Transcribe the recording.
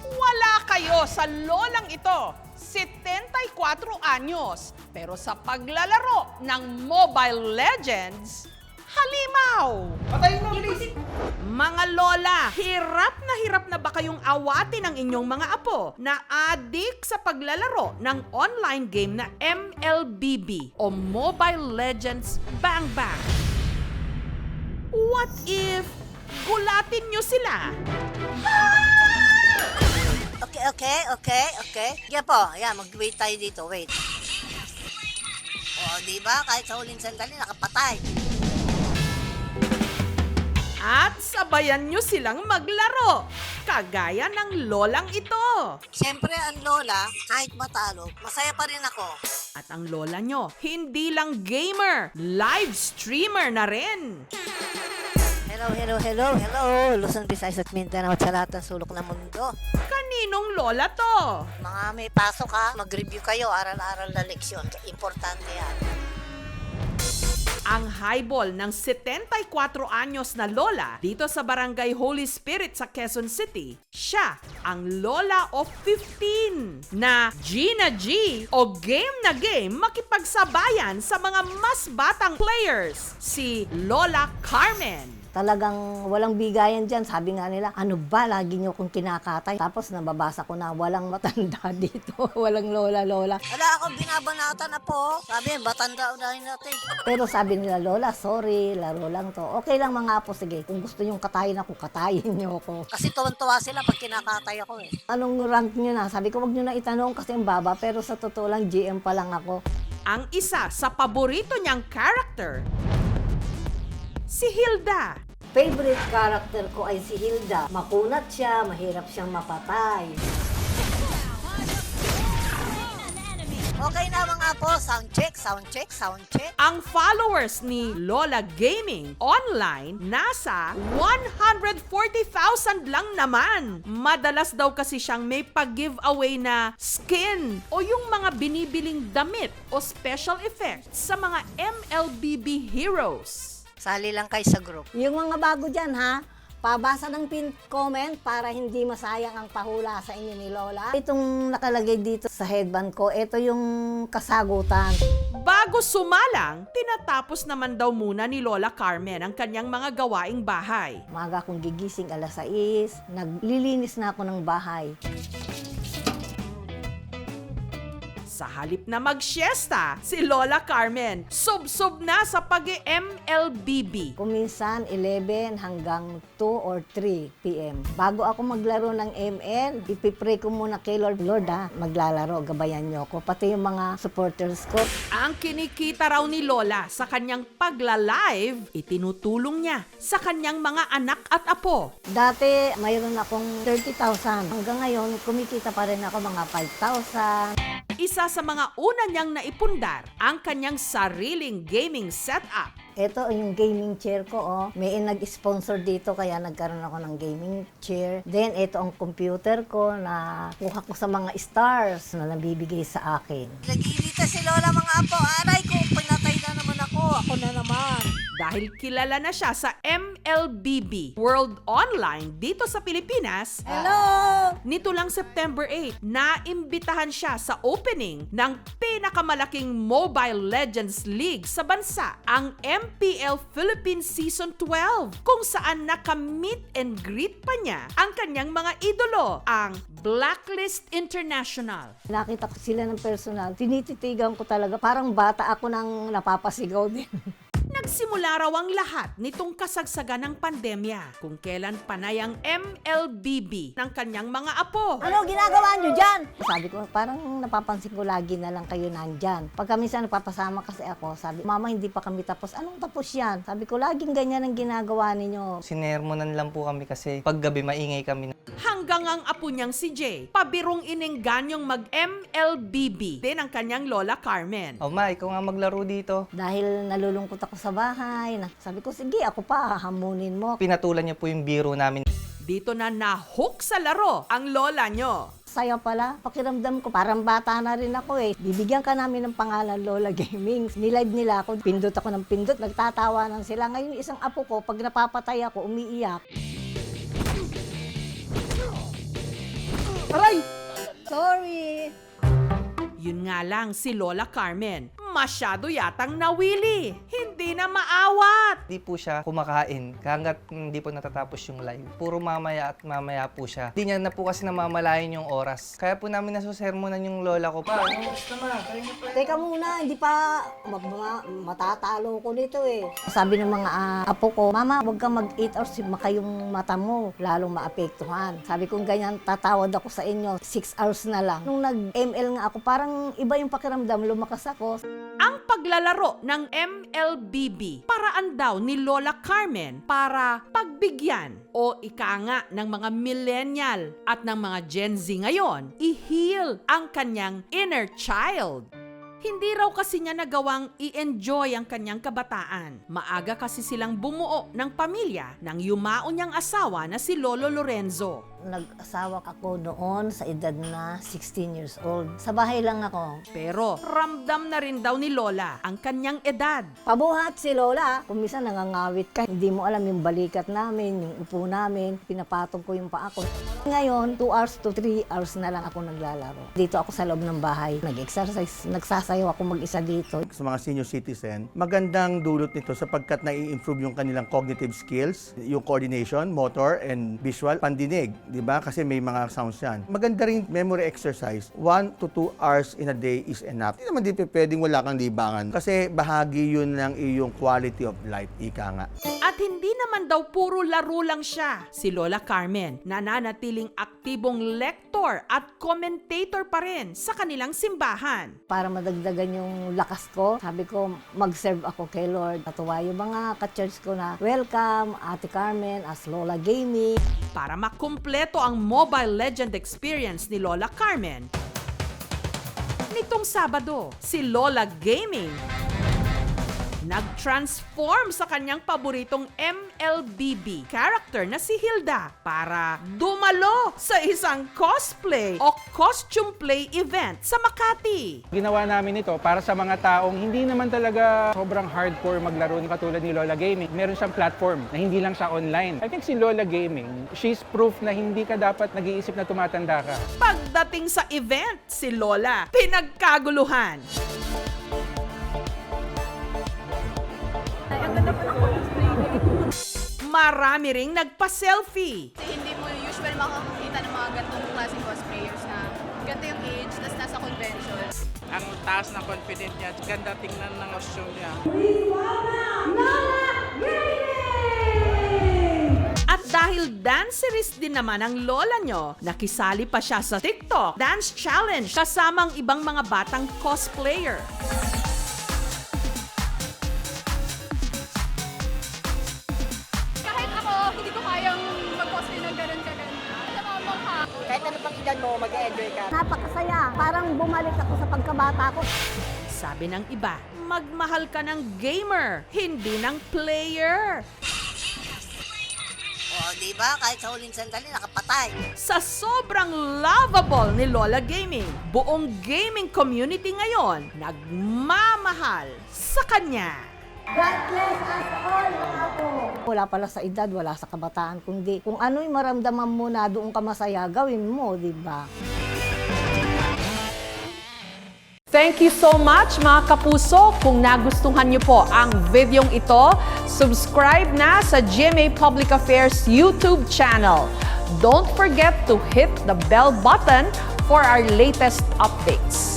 Wala kayo sa lolang ito, 74 anyos. Pero sa paglalaro ng Mobile Legends, halimaw! Patayin mo, please! Mga lola, hirap na ba kayong awatin ang inyong mga apo na adik sa paglalaro ng online game na MLBB o Mobile Legends Bang Bang? What if gulatin nyo sila? Okay. Yan po, yan, mag-wait tayo dito, wait. O, di ba? Kahit sa huling sandali, nakapatay. At sabayan nyo silang maglaro, kagaya ng lolang ito. Siyempre, ang lola, kahit matalo, masaya pa rin ako. At ang lola nyo, hindi lang gamer, live streamer na rin. Hello. Luzon, Visayas at Mindanao at sa lahat ng sulok ng mundo. Kaninong lola to? Mga may pasok ha, mag-review kayo, aral-aral na leksyon. Importante yan. Ang highball ng 74 anyos na lola dito sa Barangay Holy Spirit sa Quezon City, siya ang lola of 15 na Gina G o game na game makipagsabayan sa mga mas batang players, si Lola Carmen. Talagang walang bigayan dyan. Sabi nga nila, ano ba, lagi nyo kong kinakatay. Tapos nababasa ko na walang matanda dito. Walang lola-lola. Wala akong binabanatan na po. Sabi, batanda unahin natin. Pero sabi nila, lola, sorry, laro lang to. Okay lang mga apo, sige. Kung gusto nyong katayin ako, katayin nyo ako. Kasi tuwan-tuwa sila pag kinakatay ako eh. Anong rank nyo na? Sabi ko, wag nyo na itanong kasi ang baba. Pero sa totoo lang, GM pa lang ako. Ang isa sa paborito niyang character, si Hilda. Favorite character ko ay si Hilda. Makunat siya, mahirap siyang mapatay. Okay na mga po, sound check. Ang followers ni Lola Gaming online nasa 140,000 lang naman. Madalas daw kasi siyang may pag-giveaway na skin o yung mga binibiling damit o special effects sa mga MLBB heroes. Sali lang kayo sa group. Yung mga bago dyan ha, pabasa ng pin comment para hindi masayang ang pahula sa inyo ni Lola. Itong nakalagay dito sa headband ko, ito yung kasagutan. Bago sumalang, tinatapos naman daw muna ni Lola Carmen ang kanyang mga gawaing bahay. Umaga akong gigising alas 6, naglilinis na ako ng bahay. Sa halip na mag-siesta, si Lola Carmen sub-sub na sa pag-MLBB. Kuminsan 11 hanggang 2 or 3 p.m. Bago ako maglaro ng ML, ipipray ko muna kay Lord. Lord ha, maglalaro, gabayan niyo ako. Pati yung mga supporters ko. Ang kinikita raw ni Lola sa kanyang pagla-live, itinutulong niya sa kanyang mga anak at apo. Dati, mayroon akong 30,000. Hanggang ngayon, kumikita pa rin ako mga 5,000. Isa sa mga una niyang naipundar ang kanyang sariling gaming setup. Ito yung gaming chair ko, oh. May nag-sponsor dito kaya nagkaroon ako ng gaming chair. Then, ito ang computer ko na kuha ko sa mga stars na nabibigay sa akin. Nag-iirita si Lola mga apo. Aray ko, pinatay na naman ako. Ako na naman. Dahil kilala na siya sa MLBB World Online dito sa Pilipinas, Hello! nito lang September 8, naimbitahan siya sa opening ng pinakamalaking Mobile Legends League sa bansa, ang MPL Philippines Season 12, kung saan naka-meet and greet pa niya ang kanyang mga idolo, ang Blacklist International. Nakita ko sila ng personal. Tinititigan ko talaga. Parang bata ako nang napapasigaw din. Nagsimula raw ang lahat nitong kasagsagan ng pandemya, kung kailan panay ang MLBB ng kanyang mga apo. Ano ginagawa nyo dyan? Sabi ko, parang napapansin ko lagi na lang kayo nandyan. Pagka minsan napapasama kasi ako, sabi, Mama, hindi pa kami tapos. Anong tapos yan? Sabi ko, laging ganyan ang ginagawa ninyo. Sinermonan lang po kami kasi paggabi maingay kami. Hanggang ang apo niyang si Jay, pabirong inengganyong mag-MLBB din ang kanyang Lola Carmen. Oh, Ma, ikaw nga maglaro dito. Dahil nalulungkot ako sa bahay, sabi ko, sige, ako pa, hamunin mo. Pinatulan niya po yung biro namin. Dito na nahook sa laro ang lola nyo. Saya pala, pakiramdam ko, parang bata na rin ako eh. Bibigyan ka namin ng pangalan Lola Gaming. Nilive nila ako, pindot ako ng pindot, nagtatawa lang sila. Ngayon, isang apo ko, pag napapatay ako, umiiyak. Yun nga lang si Lola Carmen, masyado yatang nawili. Hindi na maawat. Hindi po siya kumakain hanggat hindi po natatapos yung live. Puro mamaya at mamaya po siya. Hindi niya na po kasi namamalayan yung oras. Kaya po namin nasusermonan yung lola ko. Pa, ano gusto ma? Kain na po. Teka muna, hindi pa matatalo ko nito eh. Sabi ng mga apo ko, Mama, huwag kang mag-8 hours, maka yung mata mo, lalong maapektuhan. Sabi ko ganyan, tatawad ako sa inyo, 6 hours na lang. Nung nag-ML nga ako, parang iba yung pakiramdam, lumakas ako. Ang paglalaro ng MLBB, paraan daw ni Lola Carmen para pagbigyan o ika nga ng mga millennial at ng mga Gen Z ngayon, i-heal ang kanyang inner child. Hindi raw kasi niya nagawang i-enjoy ang kanyang kabataan. Maaga kasi silang bumuo ng pamilya ng yumao niyang asawa na si Lolo Lorenzo. Nag-asawa ako noon sa edad na 16 years old. Sa bahay lang ako. Pero ramdam na rin daw ni Lola ang kanyang edad. Pabuhat si Lola. Kung minsan nangangawit ka, hindi mo alam yung balikat namin, yung upo namin, pinapatong ko yung paa ko. Ngayon, 2 hours to 3 hours na lang ako naglalaro. Dito ako sa loob ng bahay. Nag-exercise, nagsasayaw ako mag-isa dito. Sa mga senior citizen, magandang dulot nito sapagkat nai-improve yung kanilang cognitive skills, yung coordination, motor, and visual, pandinig, di ba? Kasi may mga sounds yan. Maganda rin memory exercise. 1 to 2 hours in a day is enough. Hindi naman dito pwedeng wala kang libangan kasi bahagi yun ng iyong quality of life, ika nga. At hindi naman daw puro laro lang siya. Si Lola Carmen, nananatiling aktibong lektor at commentator pa rin sa kanilang simbahan. Para madagdagan yung lakas ko, sabi ko, mag-serve ako kay Lord. Natuwa yung mga ka-church ko na, welcome, Ate Carmen, as Lola Gaming. Para makumpleto ang Mobile Legend experience ni Lola Carmen, nitong Sabado, si Lola Gaming nag-transform sa kanyang paboritong MLBB character na si Hilda para dumalo sa isang cosplay o costume play event sa Makati. Ginawa namin ito para sa mga taong hindi naman talaga sobrang hardcore maglaro katulad ni Lola Gaming. Meron siyang platform na hindi lang siya online. I think si Lola Gaming, she's proof na hindi ka dapat nag-iisip na tumatanda ka. Pagdating sa event, si Lola pinagkaguluhan. Marami ring nagpa-selfie. Hindi mo usual makakakita ng mga ganitong klaseng cosplayers na ganito yung age, tas nasa convention. Ang taas na confident niya, ganda tingnan ng costume niya. At dahil dancerist din naman ang lola nyo, nakisali pa siya sa TikTok Dance Challenge kasamang ibang mga batang cosplayer. Kahit ako, hindi ko kayang mag-cosplay ng ganun kaganda. Namamang ka. Kahit ano pang edad mo, mag-enjoy ka. Napakasaya. Parang bumalik ako sa pagkabata ko. Sabi ng iba, magmahal ka ng gamer, hindi ng player. O, di ba? Kahit sa huling sandali, nakapatay. Sa sobrang lovable ni Lola Gaming, buong gaming community ngayon nagmamahal sa kanya. God bless us all, mga po. Wala pala sa edad, wala sa kabataan, kundi kung ano'y maramdaman mo na doon ka masaya, gawin mo, di ba? Thank you so much mga kapuso. Kung nagustuhan niyo po ang videong ito, subscribe na sa GMA Public Affairs YouTube channel. Don't forget to hit the bell button for our latest updates.